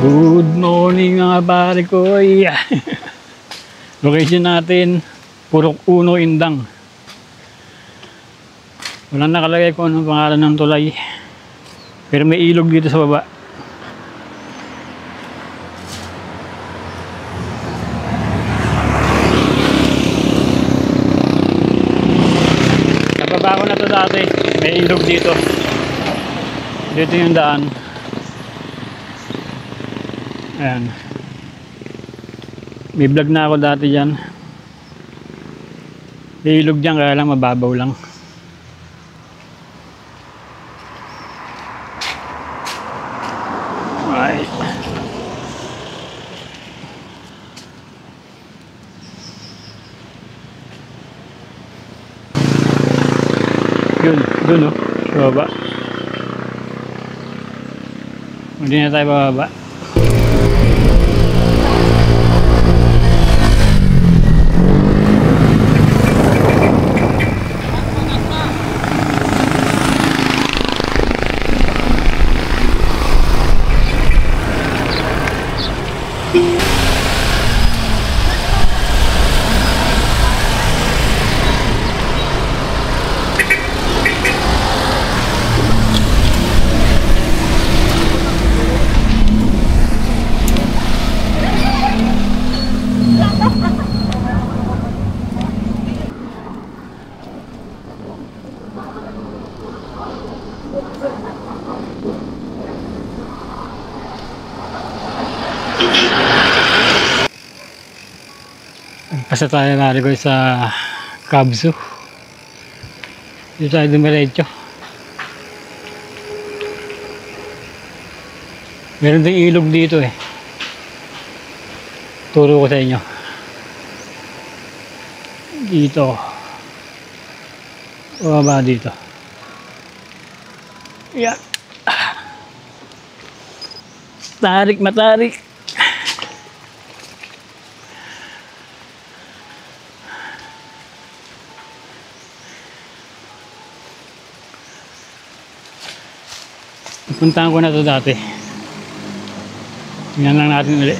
Good morning mga pare ko. Location natin, Purok Uno, Indang. Walang nakalagay kung anong pangalan ng tulay. Pero may ilog dito sa baba. Nababa ko na to dati. May ilog dito. Dito yung daan. Ayan. May vlog na ako dati dyan. May ilog dyan, kaya lang mababaw lang. Ay. Yun, dun o. Bababa. Hindi na tayo bababa. Pasa tayo narigoy sa Kabsu. Dito tayo dumiretso. Meron ding ilog dito eh. Turo ko sa inyo. Dito. Baba dito. Yan. Tarik matarik. Puntahan ko na to dati. Tingnan lang natin ulit.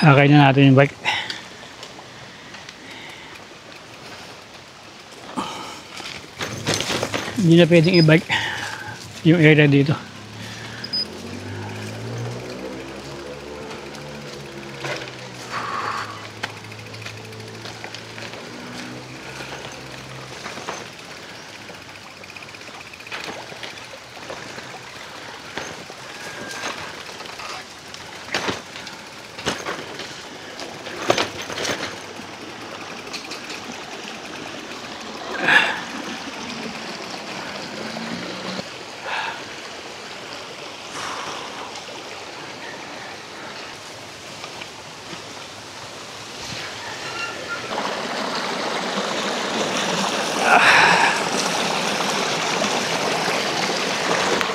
Akay na natin yung bike. Hindi na pwedeng i-bike yung area dito.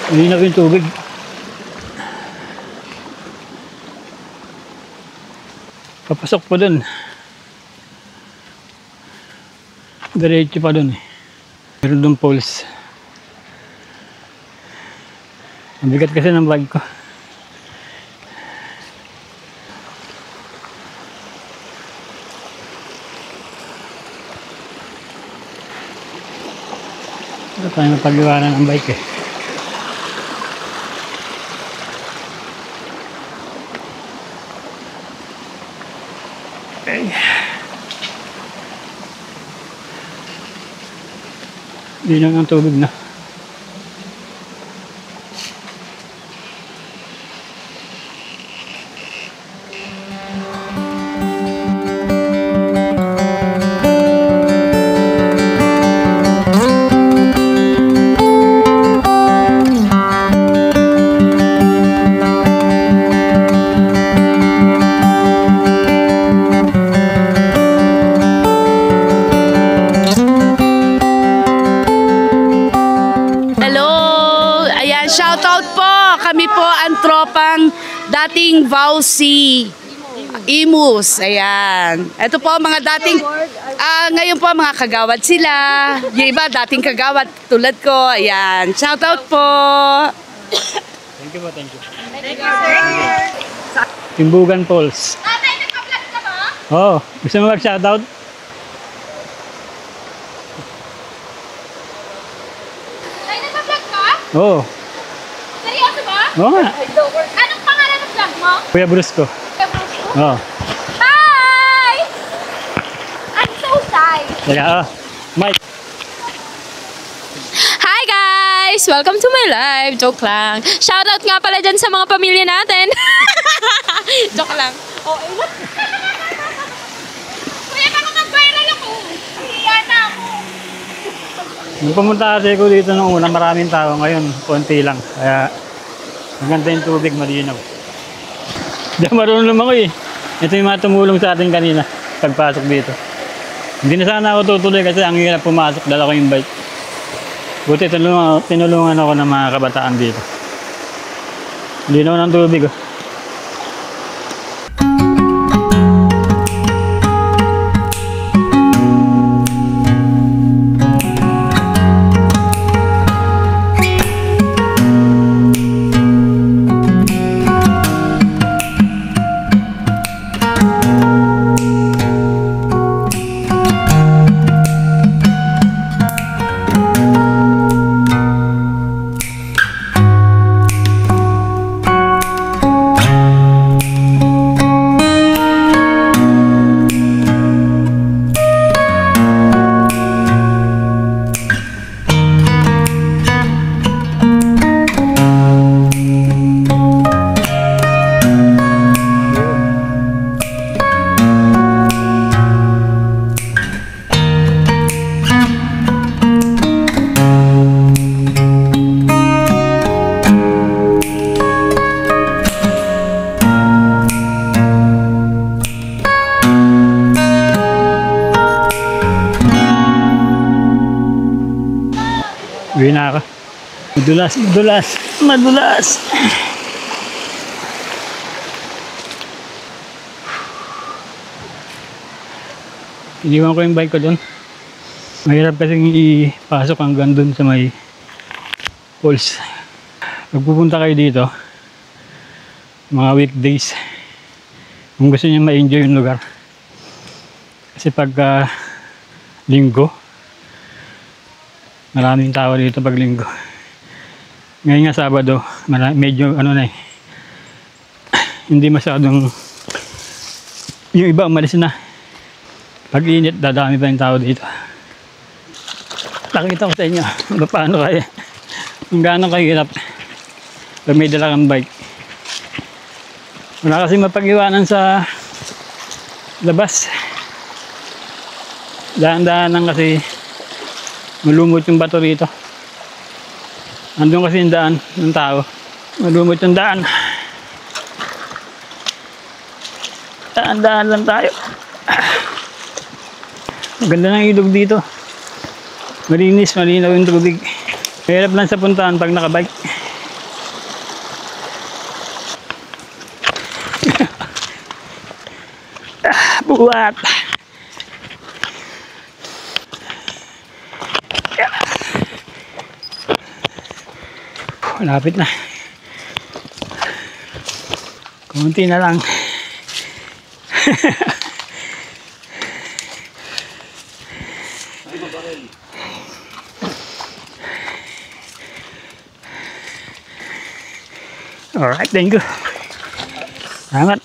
Hindi na yung tubig. Papasok pa dun. Diretso pa dun eh. Meron dun poles. Ang bigat kasi ng bag ko. Ito tayo mapag-iwanan ng bike eh. Okay. Hindi lang ang tubig na. dating Vauci Imus. Ayan. Ito po mga dating, ngayon po mga kagawad sila. Yung iba dating kagawad tulad ko. Ayan. Shoutout po. Thank you po, thank you. Timbugan Falls. Tatay, nagpa-vlog ka ba? Oh, gusto mo mag-shoutout? Tay, nagpa-vlog ka? Oo. Seryoso ba? Oo nga. Anong pangalan ng vlog mo? Kuya Brusco. Oo. Hi! I'm so shy. Teka, Mike. Hi guys! Welcome to my live. Joke lang. Shoutout nga pala dyan sa mga pamilya natin. Joke lang. Oh, Kuya, baka mag-viral ako. Hiya na ako. Nung pumunta kasi ko dito nung una, maraming tao. Ngayon, konti lang. Kaya, maganda yung tubig, malinaw. Hindi ako marunong lumangoy eh. Ito yung mga tumulong sa atin kanina, pagpasok dito. Hindi na sana ako tutuloy kasi ang hirap pumasok, dala ko yung bike. Buti tinulungan ako ng mga kabataan dito. Linaw ng tubig oh. Uwi na ako. Madulas, madulas, madulas. Iniwan ko yung bike ko doon. Mahirap kasing ipasok hanggang doon sa may falls. Pag pupunta kayo dito, mga weekdays, kung gusto niyo ma-enjoy yung lugar. Kasi pag linggo, maraming tao dito pag linggo. Ngayon nga Sabado, medyo ano na eh, hindi masyadong, yung iba umalis na. Pag init, dadami pa yung tao dito. Nakita ko sa inyo kung paano kaya, kung gaano kahirap pag may dala kang bike. Wala kasi mapag-iwanan sa labas. Dahan-dahan lang kasi malumot yung bato rito. Andun kasi yung daan ng tao. Malumot yung daan. Daan-daan lang tayo. Maganda ng ilog dito. Malinis, malinaw yung tubig. Mahirap lang sa puntahan pag nakabike. Buwat! Malapit na. Kunti na lang. Alright, thank you. Salamat.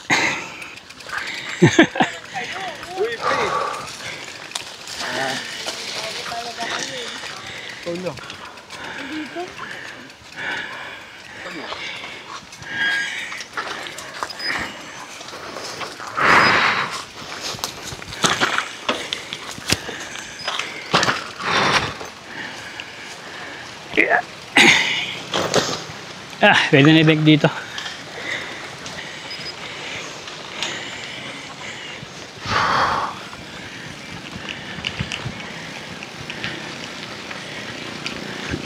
Pwede na i-bike dito.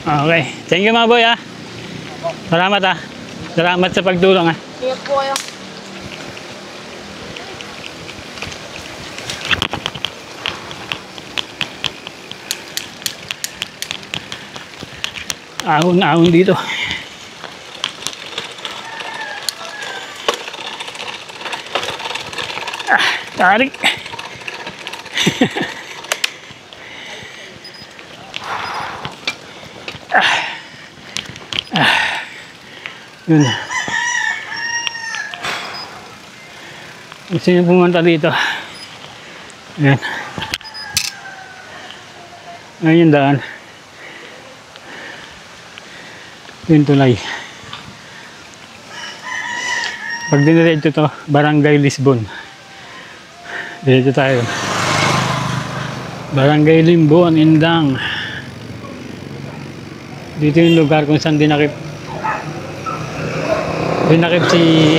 Okay. Thank you mga boy ha. Salamat ha. Salamat sa pagtulong ha. Ingat po kayo. Ahon dito. Tarik. Yun. Gusto niyo pumunta dito. Ayan. Ayan yung daan. Yung tulay. Pag diniretso to, Barangay Lisbon. Dito tayo. Barangay Lisbon, Indang. Dito yung lugar kung saan dinakip si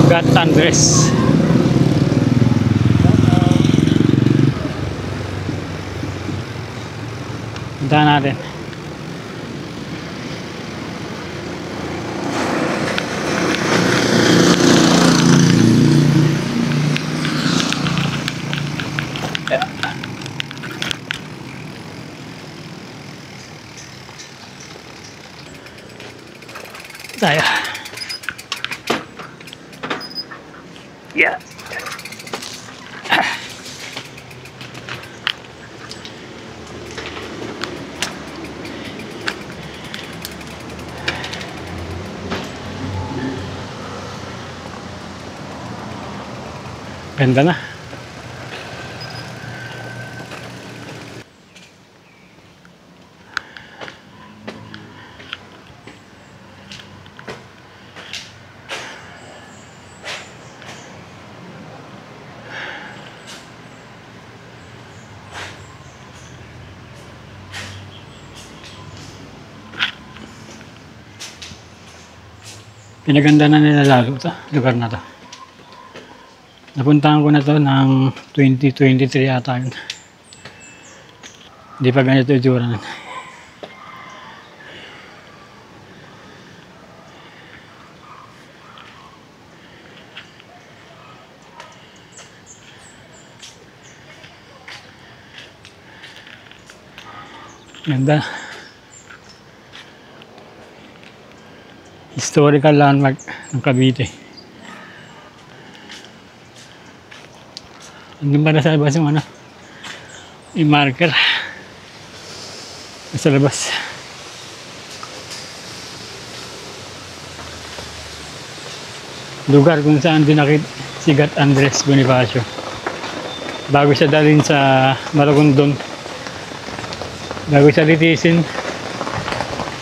Gat Andres. Puntahan natin. Tayo. Yeah. Ganda na. Pinaganda na nila lalo ito, lugar na to. Napuntahan ko na to ng 2023 yata yun. Hindi pa ganito itsura nun. Ganda. Historical landmark ng Cavite. Andun ba na sa labas yung ano? Yung marker. Sa labas. Lugar kung saan dinakit si Gat Andres Bonifacio. Bago siya dalhin sa Maragondon. Bago siya litisin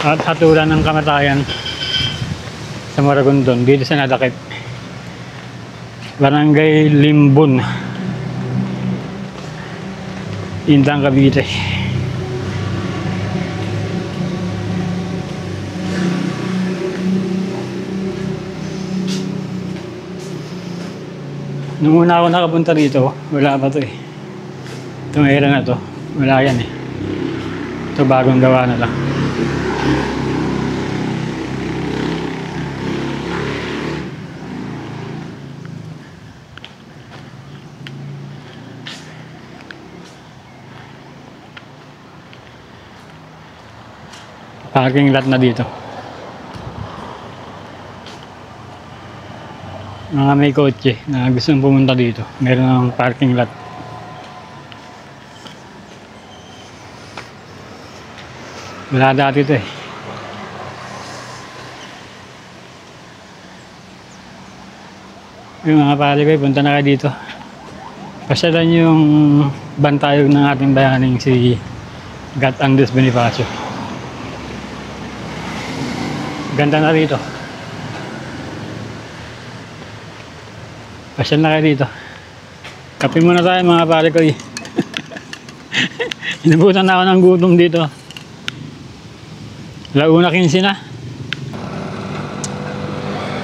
at hatulan ng kamatayan sa Maragondon, dito sa nadakip. Barangay Limbon, Indang, Cavite. Nung una ako nakapunta dito, wala pa to eh. Itong era na to, wala yan eh. Ito bagong gawa na lang. Parking lot na dito. Mga may kotse na gustong pumunta dito, meron ng parking lot. Wala dati ito eh. Yung mga pare ko, punta na kayo dito. Pasyalan yung bantayog ng ating bayaning si Gat Andres Bonifacio. Ganda na rito. Pasyal na kayo dito. Kape muna tayo mga pare ko eh. Inabutan na ako ng gutom dito. Launa 15 na.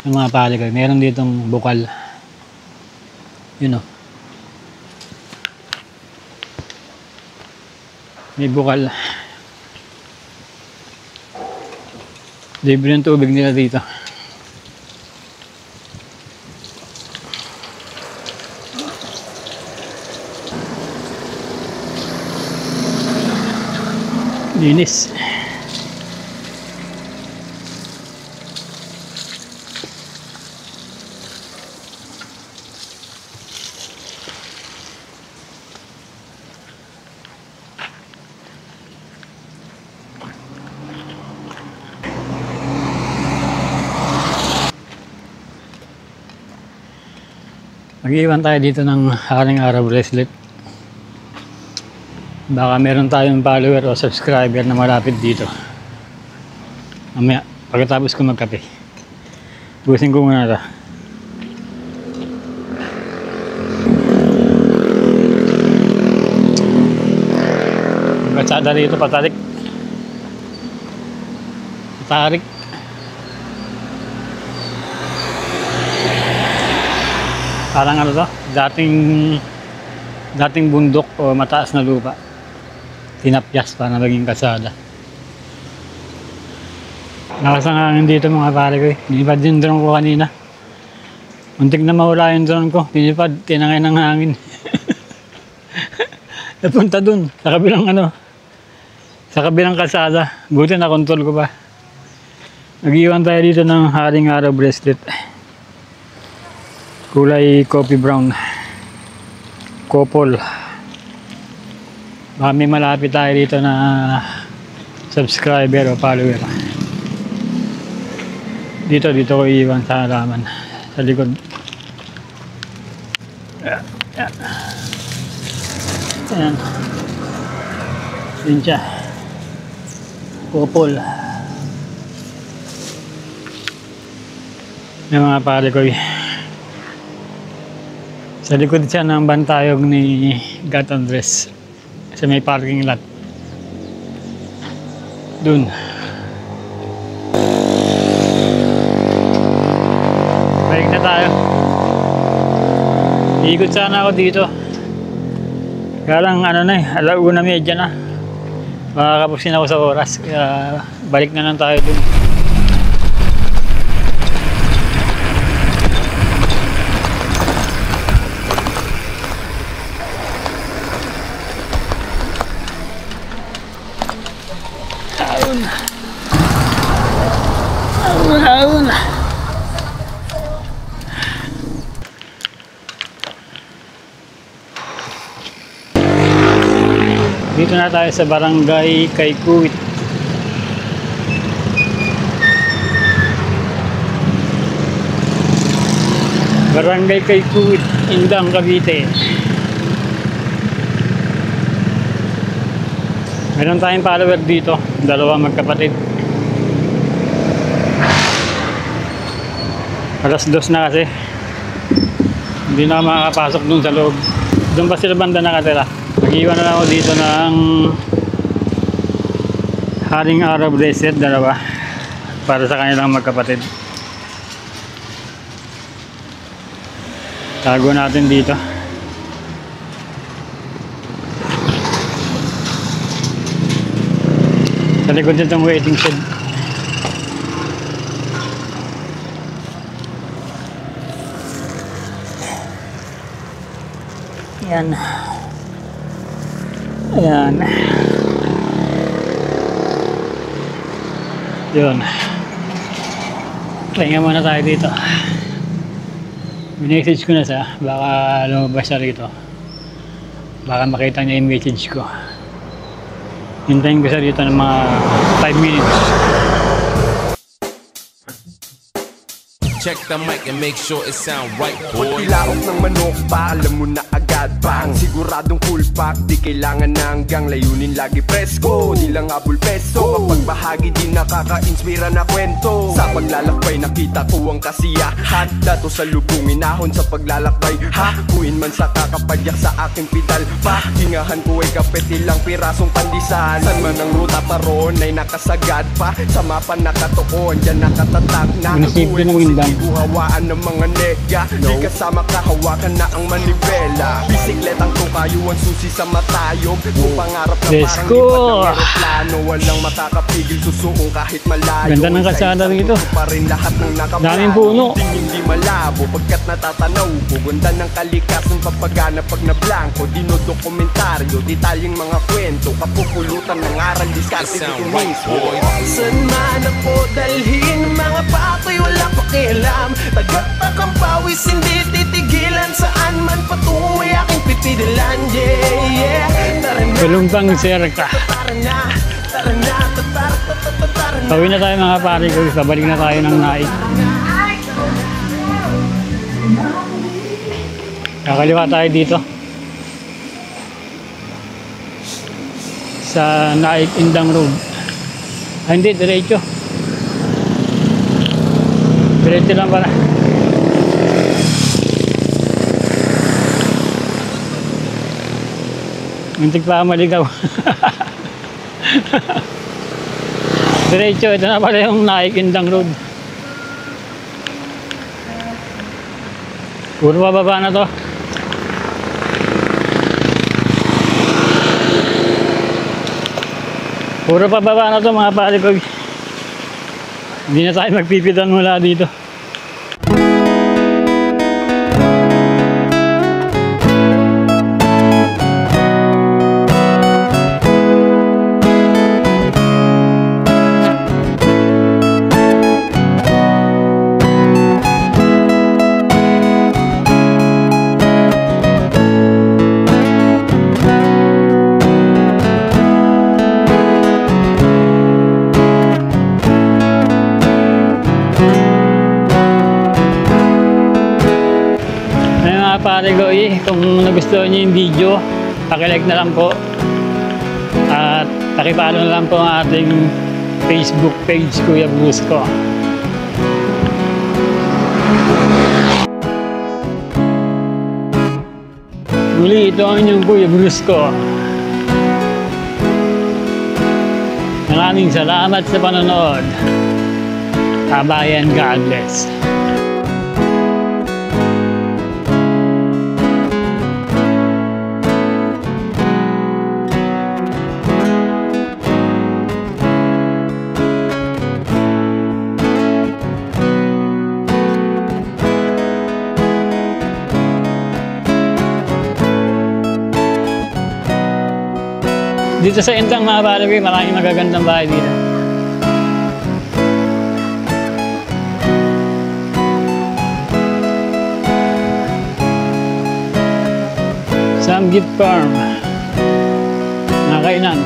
Yung mga pare ko, meron ditong bukal. Yun o. May bukal. Libre ng tubig nila dito. Linis. Mag-iwan tayo dito ng Haring Araw bracelet. Baka meron tayong follower o subscriber na malapit dito. Mamaya, pagkatapos ko magkape. Busin ko muna ito. Pagkatsada rito, patarik. Patarik. Parang ano to, dating bundok o mataas na lupa. Tinapyas para maging kasada. Nakasangangin dito mga pare ko eh. Dinipad yung drone ko kanina. Muntik na mawala yung drone ko. Dinipad, tinangay ng hangin. Napunta dun, sa kabilang ano, sa kabilang kasada. Buti na control ko pa. Nag-iwan tayo dito ng Haring Araw bracelet. Kulay coffee brown. Couple. Baka may malapit tayo dito na subscriber o follower. Dito ko iiwan sa halaman. Sa likod. Ayan. Yun siya. Couple. Yung mga pare ko sa likod siya ng bantayog ni God Andres sa may parking lot dun. Balik na tayo. Ikot sana ako dito, kaya lang ano na eh, 1:30 na, makakapusin ako sa oras, kaya balik na lang tayo dun. Aun. Dito na tayo sa barangay Kaykuwit. Barangay Kaykuwit, Indang, Cavite. Meron tayong follower dito, dalawang magkapatid. Alas 2 na kasi. Hindi na makakapasok dun sa loob. Doon pa sila banda nakatira. Nag-iwan na lang ako dito ng Haring Araw bracelet, dalawa, para sa kanilang magkapatid. Tago natin dito. Sa likod nitong waiting shed. Ayan. Ayan. Yun. Pahinga muna tayo dito. Minessage ko na siya. Baka lumabas siya rito. Baka makita niya yung message ko. Hintayin ko siya dito ng mga 5 minutes. Check the mic and make sure it sound right, boy. Pagkilaok ng manok pa, alam mo na agad bang siguradong full pack, di kailangan na hanggang layunin, lagi presko, di lang abul peso. Kapag bahagi di nakaka-inspira na kwento, sa paglalakbay nakita ko ang kasiyahan. Dato sa lubungin ahon sa paglalakbay, ha? Kuin man sa kakapadyak sa aking pedal pa. Hingahan ko ay kapit ilang pirasong pandisan. San man ang ruta paron ay nakasagad pa. Sa mapa nakatuon, dyan nakatatag na. Munisipyo ng Indang. Hawaan ng mga nega, di kasama kahawakan na ang manibela. Bisikletang to kayo ang susi sa matayog. Kung pangarap na Let's parang go! lipat ng eroplano, walang makakapigil susuong kahit malayo. Ganda ng kalsada Sa isang rito. tukso pa rin lahat ng nakaplano. Daming puno. Hindi malabo pagkat natatanaw. Ganda ng kalikasan papagana pag nablangko. Dinodokumentaryo, detalyeng mga kwento. Kapupulutan ng aral, diskarte Sound dito right, mismo. boy. Saan man ako dalhin, mga pako'y wala pakialam. Tagatakang pawis, hindi titigilan. Saan man patungo ay aking pipidilan. Yeah, yeah. Tara na, Balumpang Serka. tara na, tara na, tara na. Tawin na tayo mga pare ko. Babalik na tayo ng Naik. Kakaliwa tayo dito. Sa Naik Indang Road. Ay, hindi, diretso. Diretso lang pala. Muntik pa maligaw. Diretso, ito na pala yung Naik Indang Road. Puro bababa na to. Puro pababa na to mga pare ko. Hindi na tayo magpipitan mula dito. Pare ko, kung nagustuhan niyo yung video, paki-like na lang po at paki-follow na lang po ang ating Facebook page, Kuya Brusco. Muli, ito ang inyong Kuya Brusco. Maraming salamat sa panonood. Kabayan, God bless. Dito sa Indang mga pare ko, maraming magagandang bahay dito. Samgit Farm. Mga kainan.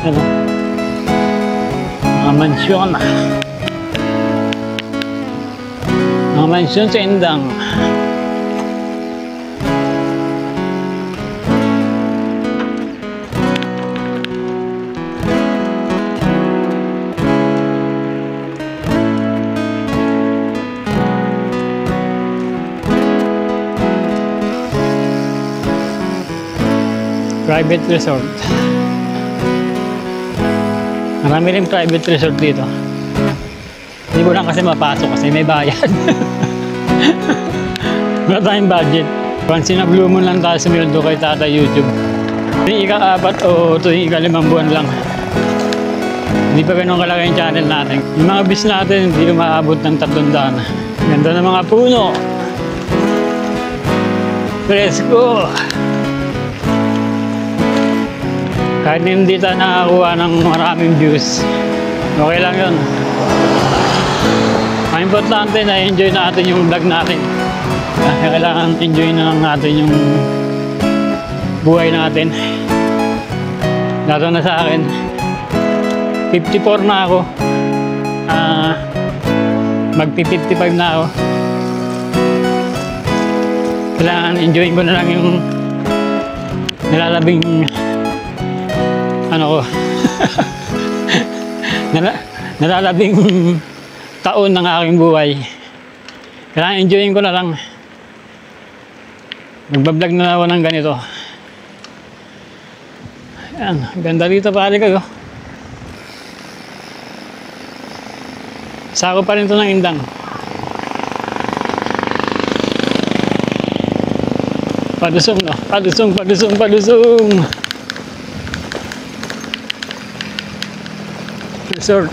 Ano? Mga mansyon. Mga mansyon sa Indang. Private resort. Marami rin private resort dito. Hindi ko lang kasi mapasok kasi may bayad. Wala tayong budget. Pansin na blue moon lang tayo sumildo kay Tata YouTube. Tuwing ika-4 o tuwing ika-5 buwan lang. Hindi pa ganun kalaki yung channel natin. Yung mga bis natin hindi umaabot ng 300. Ganda ng mga puno. Presko. Kahit hindi tayo nakakuha ng maraming views, okay lang yun. Ang importante na enjoy natin yung vlog natin. Kailangan enjoy na lang natin yung buhay natin. Lalo na sa akin, 54 na ako. Magpi-55 na ako. Kailangan enjoyin ko na lang yung nilalabing ano ko nalalabing taon ng aking buhay. Kailangan enjoyin ko na lang. Magbablog na ako ng ganito. Ayan, ganda dito pare kayo. Sako pa rin to ng indang. Padusong, no? Padusong. Resort.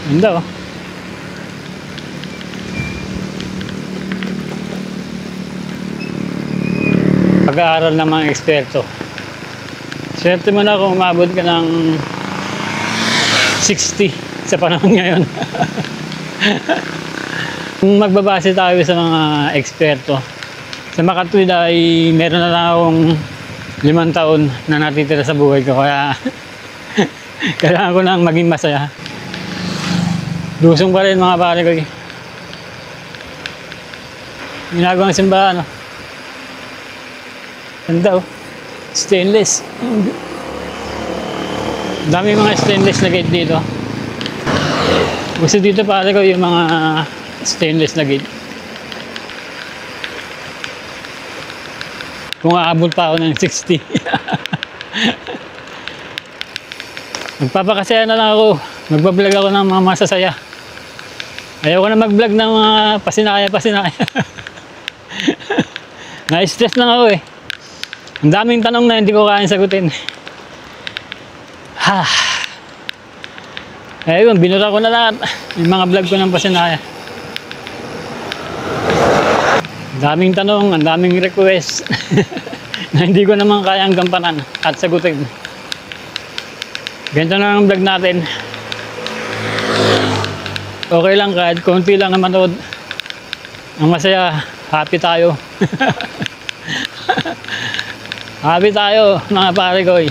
Ganda, oh. Pag-aaral ng mga eksperto. Swerte mo na kung umabot ka ng 60 sa panahon ngayon. Kung magbabase tayo sa mga eksperto, sa makatwid ay meron na lang akong 5 taon na natitira sa buhay ko. Kaya kailangan ko nang maging masaya. Lusong pa rin mga pare ko. Ginagawang simbahan, no? Ganda, oh. Stainless. Dami mga stainless na gate dito. Gusto dito pare ko yung mga stainless na gate. Kung aabot pa ako ng 60. Magpapakasaya na lang ako. Magbablog ako ng mga masasaya. Ayaw ko na mag-vlog ng mga pasinaya. Na-stress lang ako eh. Ang daming tanong na hindi ko kayang sagutin. Ayun, binura ko na lahat. Yung mga vlog ko ng pasinaya. Ang daming tanong, ang daming request. Na hindi ko naman kayang gampanan at sagutin. Ganito na ang vlog natin. Okay lang kahit konti lang na manood. Ang masaya, happy tayo. Happy tayo mga pare ko.